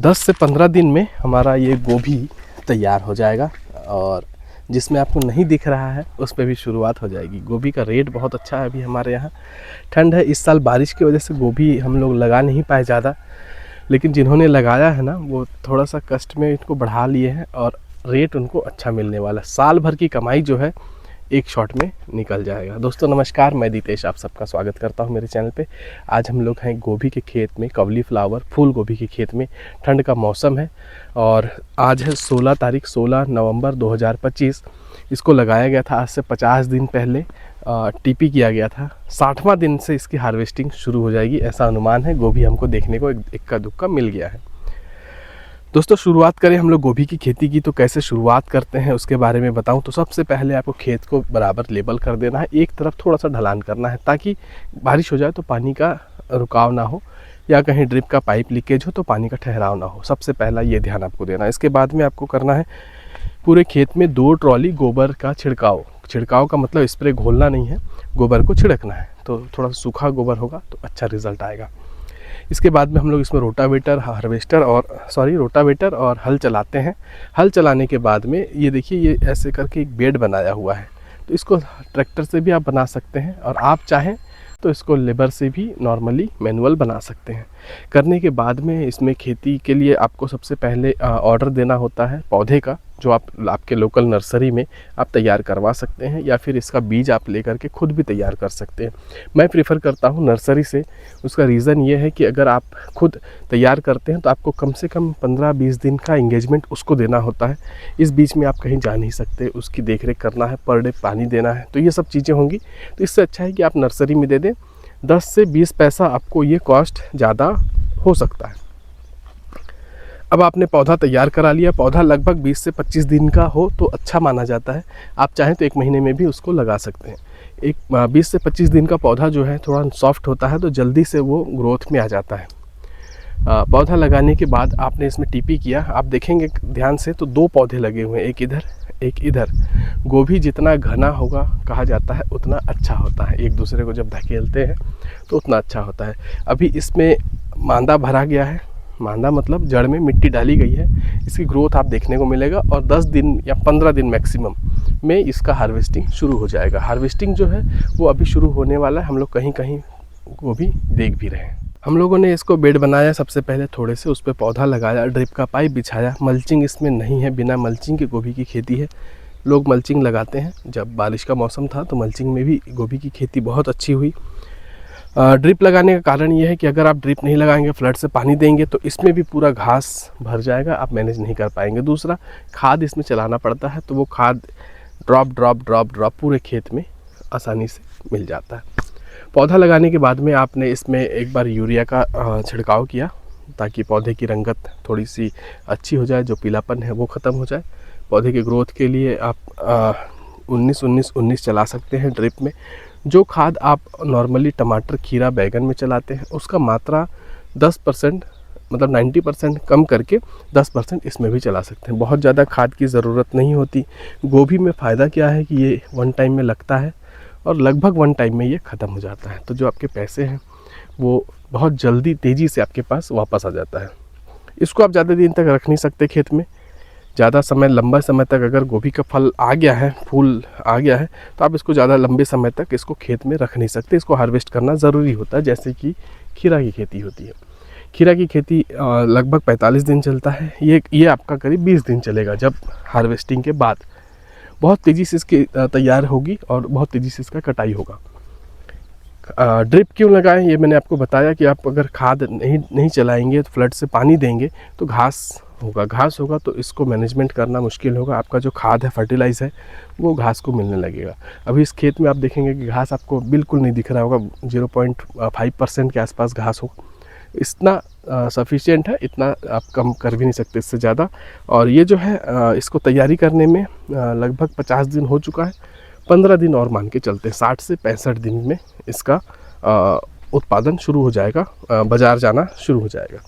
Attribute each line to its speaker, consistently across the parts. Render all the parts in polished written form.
Speaker 1: 10 से 15 दिन में हमारा ये गोभी तैयार हो जाएगा और जिसमें आपको नहीं दिख रहा है उस पर भी शुरुआत हो जाएगी। गोभी का रेट बहुत अच्छा है अभी हमारे यहाँ। ठंड है, इस साल बारिश की वजह से गोभी हम लोग लगा नहीं पाए ज़्यादा, लेकिन जिन्होंने लगाया है ना वो थोड़ा सा कष्ट में इनको बढ़ा लिए हैं और रेट उनको अच्छा मिलने वाला है। साल भर की कमाई जो है एक शॉट में निकल जाएगा। दोस्तों नमस्कार, मैं दीतेश आप सबका स्वागत करता हूं मेरे चैनल पे। आज हम लोग हैं गोभी के खेत में, कवली फ्लावर फूल गोभी के खेत में। ठंड का मौसम है और आज है 16 नवंबर 2025। इसको लगाया गया था आज से 50 दिन पहले, टीपी किया गया था। 60वां दिन से इसकी हार्वेस्टिंग शुरू हो जाएगी, ऐसा अनुमान है। गोभी हमको देखने को इक्का दुक्का मिल गया है। दोस्तों शुरुआत करें हम लोग गोभी की खेती की, तो कैसे शुरुआत करते हैं उसके बारे में बताऊं तो सबसे पहले आपको खेत को बराबर लेबल कर देना है। एक तरफ थोड़ा सा ढलान करना है ताकि बारिश हो जाए तो पानी का रुकाव ना हो, या कहीं ड्रिप का पाइप लीकेज हो तो पानी का ठहराव ना हो। सबसे पहला ये ध्यान आपको देना है। इसके बाद में आपको करना है पूरे खेत में 2 ट्रॉली गोबर का छिड़काव। छिड़काव का मतलब स्प्रे घोलना नहीं है, गोबर को छिड़कना है। तो थोड़ा सूखा गोबर होगा तो अच्छा रिजल्ट आएगा। इसके बाद में हम लोग इसमें रोटावेटर और हल चलाते हैं। हल चलाने के बाद में ये देखिए, ये ऐसे करके एक बेड बनाया हुआ है, तो इसको ट्रैक्टर से भी आप बना सकते हैं और आप चाहें तो इसको लेबर से भी नॉर्मली मैनुअल बना सकते हैं। करने के बाद में इसमें खेती के लिए आपको सबसे पहले ऑर्डर देना होता है पौधे का, जो आपके लोकल नर्सरी में आप तैयार करवा सकते हैं, या फिर इसका बीज आप लेकर के खुद भी तैयार कर सकते हैं। मैं प्रेफर करता हूं नर्सरी से। उसका रीज़न ये है कि अगर आप खुद तैयार करते हैं तो आपको कम से कम 15-20 दिन का इंगेजमेंट उसको देना होता है। इस बीच में आप कहीं जा नहीं सकते, उसकी देख रेख करना है, पर डे पानी देना है, तो ये सब चीज़ें होंगी। तो इससे अच्छा है कि आप नर्सरी में दे दें। 10 से 20 पैसा आपको ये कॉस्ट ज़्यादा हो सकता है। अब आपने पौधा तैयार करा लिया। पौधा लगभग 20 से 25 दिन का हो तो अच्छा माना जाता है। आप चाहें तो 1 महीने में भी उसको लगा सकते हैं। 20 से 25 दिन का पौधा जो है थोड़ा सॉफ्ट होता है तो जल्दी से वो ग्रोथ में आ जाता है। पौधा लगाने के बाद आपने इसमें टीपी किया। आप देखेंगे ध्यान से तो 2 पौधे लगे हुए हैं, एक इधर एक इधर। गोभी जितना घना होगा कहा जाता है उतना अच्छा होता है। एक दूसरे को जब धकेलते हैं तो उतना अच्छा होता है। अभी इसमें मांदा भरा गया है। मांदा मतलब जड़ में मिट्टी डाली गई है। इसकी ग्रोथ आप देखने को मिलेगा और 10 दिन या 15 दिन मैक्सिमम में इसका हार्वेस्टिंग शुरू हो जाएगा। हार्वेस्टिंग जो है वो अभी शुरू होने वाला है। हम लोग कहीं कहीं वो भी देख भी रहे हैं। हम लोगों ने इसको बेड बनाया। सबसे पहले थोड़े से उस पर पौधा लगाया, ड्रिप का पाइप बिछाया। मल्चिंग इसमें नहीं है, बिना मल्चिंग के गोभी की खेती है। लोग मल्चिंग लगाते हैं। जब बारिश का मौसम था तो मल्चिंग में भी गोभी की खेती बहुत अच्छी हुई। ड्रिप लगाने का कारण ये है कि अगर आप ड्रिप नहीं लगाएंगे, फ्लड से पानी देंगे तो इसमें भी पूरा घास भर जाएगा, आप मैनेज नहीं कर पाएंगे। दूसरा, खाद इसमें चलाना पड़ता है, तो वो खाद ड्रॉप पूरे खेत में आसानी से मिल जाता है। पौधा लगाने के बाद में आपने इसमें एक बार यूरिया का छिड़काव किया ताकि पौधे की रंगत थोड़ी सी अच्छी हो जाए, जो पीलापन है वो ख़त्म हो जाए। पौधे की ग्रोथ के लिए आप 19-19-19 चला सकते हैं ड्रिप में। जो खाद आप नॉर्मली टमाटर, खीरा, बैगन में चलाते हैं उसका मात्रा 10%, मतलब 90% कम करके 10% इसमें भी चला सकते हैं। बहुत ज़्यादा खाद की ज़रूरत नहीं होती। गोभी में फ़ायदा क्या है कि ये 1 टाइम में लगता है और लगभग 1 टाइम में ये ख़त्म हो जाता है। तो जो आपके पैसे हैं वो बहुत जल्दी तेज़ी से आपके पास वापस आ जाता है। इसको आप ज़्यादा दिन तक रख नहीं सकते खेत में। ज़्यादा समय, लंबा समय तक अगर गोभी का फल आ गया है, फूल आ गया है, तो आप इसको ज़्यादा लंबे समय तक इसको खेत में रख नहीं सकते। इसको हार्वेस्ट करना ज़रूरी होता है, जैसे कि खीरा की खेती होती है। खीरा की खेती लगभग 45 दिन चलता है। ये आपका करीब 20 दिन चलेगा। जब हार्वेस्टिंग के बाद बहुत तेज़ी से इसकी तैयार होगी और बहुत तेज़ी से इसका कटाई होगा। ड्रिप क्यों लगाएं ये मैंने आपको बताया कि आप अगर खाद नहीं चलाएंगे, तो फ्लड से पानी देंगे तो घास होगा तो इसको मैनेजमेंट करना मुश्किल होगा। आपका जो खाद है, फर्टिलाइज़ है, वो घास को मिलने लगेगा। अभी इस खेत में आप देखेंगे कि घास आपको बिल्कुल नहीं दिख रहा होगा। 0.5% के आसपास घास होगा। इतना सफिशिएंट है, इतना आप कम कर भी नहीं सकते, इससे ज़्यादा। और ये जो है इसको तैयारी करने में लगभग 50 दिन हो चुका है। 15 दिन और मान के चलते हैं, 60 से 65 दिन में इसका उत्पादन शुरू हो जाएगा, बाज़ार जाना शुरू हो जाएगा।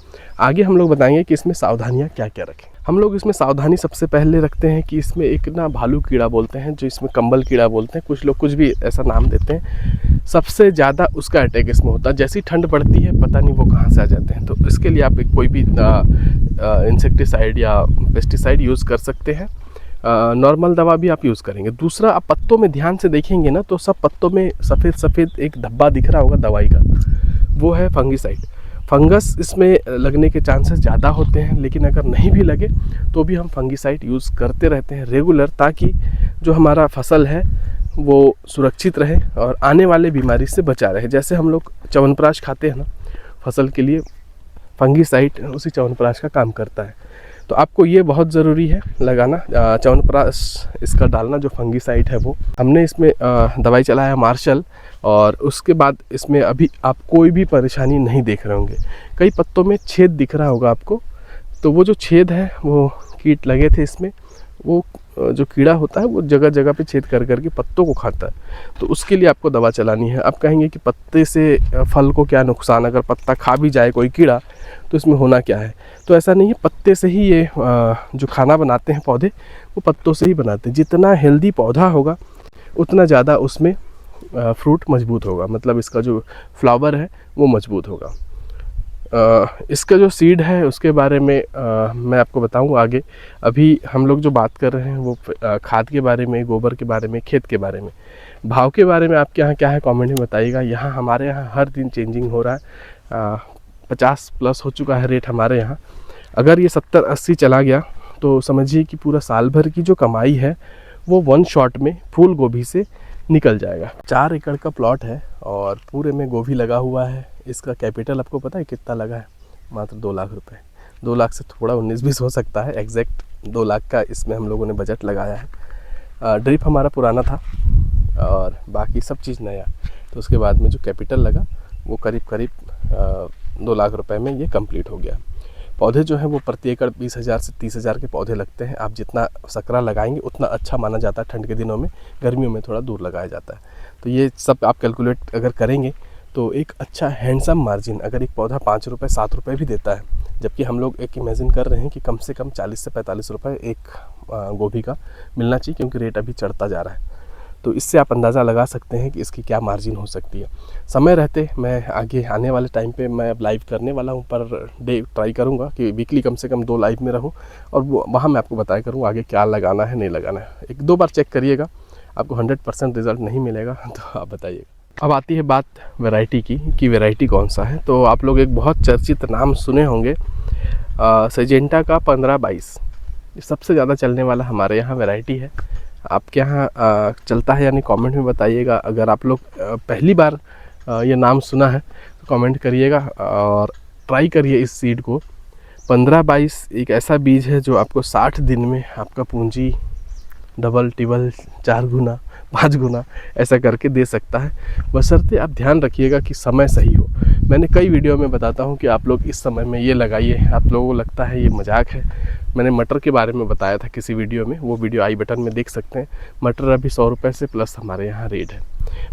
Speaker 1: आगे हम लोग बताएंगे कि इसमें सावधानियां क्या क्या रखें। हम लोग इसमें सावधानी सबसे पहले रखते हैं कि इसमें एक ना भालू कीड़ा बोलते हैं, जो इसमें कंबल कीड़ा बोलते हैं, कुछ लोग कुछ भी ऐसा नाम देते हैं। सबसे ज़्यादा उसका अटैक इसमें होता है। जैसी ठंड पड़ती है पता नहीं वो कहाँ से आ जाते हैं। तो इसके लिए आप कोई भी इंसेक्टिसाइड या पेस्टिसाइड यूज़ कर सकते हैं। नॉर्मल दवा भी आप यूज़ करेंगे। दूसरा, आप पत्तों में ध्यान से देखेंगे ना तो सब पत्तों में सफ़ेद सफ़ेद एक धब्बा दिख रहा होगा दवाई का, वो है फंगिसाइड। फंगस इसमें लगने के चांसेस ज़्यादा होते हैं, लेकिन अगर नहीं भी लगे तो भी हम फंगिसाइड यूज़ करते रहते हैं रेगुलर, ताकि जो हमारा फसल है वो सुरक्षित रहे और आने वाले बीमारी से बचा रहे। जैसे हम लोग च्यवनप्राश खाते हैं ना फसल के लिए, फंगिसाइड उसी च्यवनप्राश का काम करता है। तो आपको ये बहुत ज़रूरी है लगाना, च्यवनप्राश इसका डालना जो फंगिसाइड है वो। हमने इसमें दवाई चलाया मार्शल, और उसके बाद इसमें अभी आप कोई भी परेशानी नहीं देख रहे होंगे। कई पत्तों में छेद दिख रहा होगा आपको, तो वो जो छेद है वो कीट लगे थे इसमें। वो जो कीड़ा होता है वो जगह जगह पे छेद कर करके पत्तों को खाता है, तो उसके लिए आपको दवा चलानी है। आप कहेंगे कि पत्ते से फल को क्या नुकसान, अगर पत्ता खा भी जाए कोई कीड़ा तो इसमें होना क्या है। तो ऐसा नहीं है, पत्ते से ही ये जो खाना बनाते हैं पौधे वो पत्तों से ही बनाते हैं। जितना हेल्दी पौधा होगा उतना ज़्यादा उसमें फ्रूट मजबूत होगा, मतलब इसका जो फ्लावर है वो मजबूत होगा। इसका जो सीड है उसके बारे में मैं आपको बताऊं आगे। अभी हम लोग जो बात कर रहे हैं वो खाद के बारे में, गोबर के बारे में, खेत के बारे में। भाव के बारे में आपके यहाँ क्या है कमेंट में बताइएगा। यहाँ हमारे यहाँ हर दिन चेंजिंग हो रहा है, 50 प्लस हो चुका है रेट हमारे यहाँ। अगर ये 70-80 चला गया तो समझिए कि पूरा साल भर की जो कमाई है वो वन शॉट में फूल गोभी से निकल जाएगा। 4 एकड़ का प्लॉट है और पूरे में गोभी लगा हुआ है। इसका कैपिटल आपको पता है कितना लगा है? मात्र 2 लाख रुपए। 2 लाख से थोड़ा 19-20 हो सकता है, एग्जैक्ट 2 लाख का इसमें हम लोगों ने बजट लगाया है। ड्रिप हमारा पुराना था और बाकी सब चीज़ नया। तो उसके बाद में जो कैपिटल लगा वो करीब 2 लाख रुपए में ये कंप्लीट हो गया। पौधे जो हैं वो प्रति एकड़ 20,000 से 30,000 के पौधे लगते हैं। आप जितना सकरा लगाएंगे उतना अच्छा माना जाता है ठंड के दिनों में, गर्मियों में थोड़ा दूर लगाया जाता है। तो ये सब आप कैलकुलेट अगर करेंगे तो एक अच्छा हैंडसम मार्जिन, अगर एक पौधा 5 रुपये 7 रुपये भी देता है, जबकि हम लोग एक इमेजिन कर रहे हैं कि कम से कम 40 से 45 रुपये एक गोभी का मिलना चाहिए, क्योंकि रेट अभी चढ़ता जा रहा है। तो इससे आप अंदाज़ा लगा सकते हैं कि इसकी क्या मार्जिन हो सकती है। समय रहते मैं आगे आने वाले टाइम पे मैं अब लाइव करने वाला हूँ, पर डे ट्राई करूँगा कि वीकली कम से कम 2 लाइव में रहूँ, और वो वहाँ मैं आपको बताया करूँ आगे क्या लगाना है नहीं लगाना है। 1-2 बार चेक करिएगा, आपको 100% रिज़ल्ट नहीं मिलेगा तो आप बताइएगा। अब आती है बात वैरायटी की कि वैरायटी कौन सा है। तो आप लोग एक बहुत चर्चित नाम सुने होंगे, सिजेंटा का 15-22। ये सबसे ज़्यादा चलने वाला हमारे यहाँ वैरायटी है। आपके यहाँ चलता है यानी कमेंट में बताइएगा। अगर आप लोग पहली बार ये नाम सुना है तो कमेंट करिएगा और ट्राई करिए इस सीड को। 15-22 एक ऐसा बीज है जो आपको 60 दिन में आपका पूंजी डबल टिबल 4 गुना 5 गुना ऐसा करके दे सकता है, बशर्ते आप ध्यान रखिएगा कि समय सही हो। मैंने कई वीडियो में बताता हूँ कि आप लोग इस समय में ये लगाइए। आप लोगों को लगता है ये मजाक है। मैंने मटर के बारे में बताया था किसी वीडियो में, वो वीडियो आई बटन में देख सकते हैं। मटर अभी 100 रुपये से प्लस हमारे यहाँ रेट है।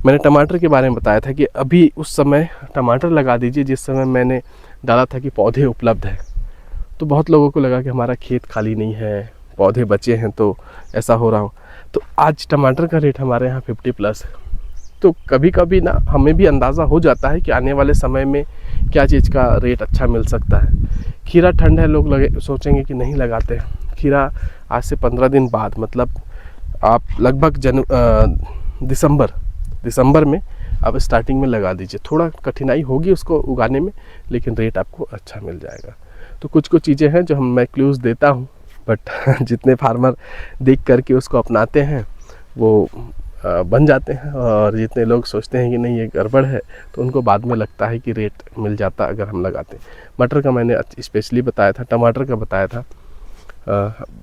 Speaker 1: मैंने टमाटर के बारे में बताया था कि अभी उस समय टमाटर लगा दीजिए जिस समय मैंने डाला था कि पौधे उपलब्ध हैं। तो बहुत लोगों को लगा कि हमारा खेत खाली नहीं है, पौधे बचे हैं तो ऐसा हो रहा हो। तो आज टमाटर का रेट हमारे यहाँ 50 प्लस है। तो कभी कभी ना हमें भी अंदाज़ा हो जाता है कि आने वाले समय में क्या चीज़ का रेट अच्छा मिल सकता है। खीरा ठंड है, लोग सोचेंगे कि नहीं लगाते हैं। खीरा आज से 15 दिन बाद, मतलब आप लगभग दिसंबर में आप स्टार्टिंग में लगा दीजिए। थोड़ा कठिनाई होगी उसको उगाने में, लेकिन रेट आपको अच्छा मिल जाएगा। तो कुछ चीज़ें हैं जो मैं क्लूज़ देता हूँ, बट जितने फार्मर देख करके उसको अपनाते हैं वो बन जाते हैं, और जितने लोग सोचते हैं कि नहीं ये गड़बड़ है तो उनको बाद में लगता है कि रेट मिल जाता अगर हम लगाते। मटर का मैंने स्पेशली बताया था, टमाटर का बताया था।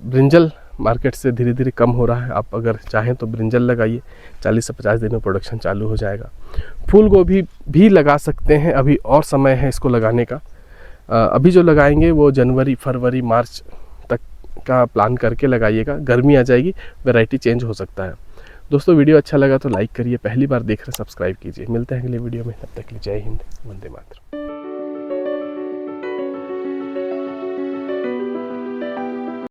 Speaker 1: ब्रिंजल मार्केट से धीरे धीरे कम हो रहा है। आप अगर चाहें तो ब्रिंजल लगाइए, 40 से 50 दिन में प्रोडक्शन चालू हो जाएगा। फूल गोभी भी लगा सकते हैं, अभी और समय है इसको लगाने का। अभी जो लगाएंगे वो जनवरी फरवरी मार्च तक का प्लान करके लगाइएगा। गर्मी आ जाएगी, वैरायटी चेंज हो सकता है। दोस्तों वीडियो अच्छा लगा तो लाइक करिए, पहली बार देख रहे सब्सक्राइब कीजिए। मिलते हैं अगले वीडियो में, तब तक के लिए जय हिंद, वंदे मातरम।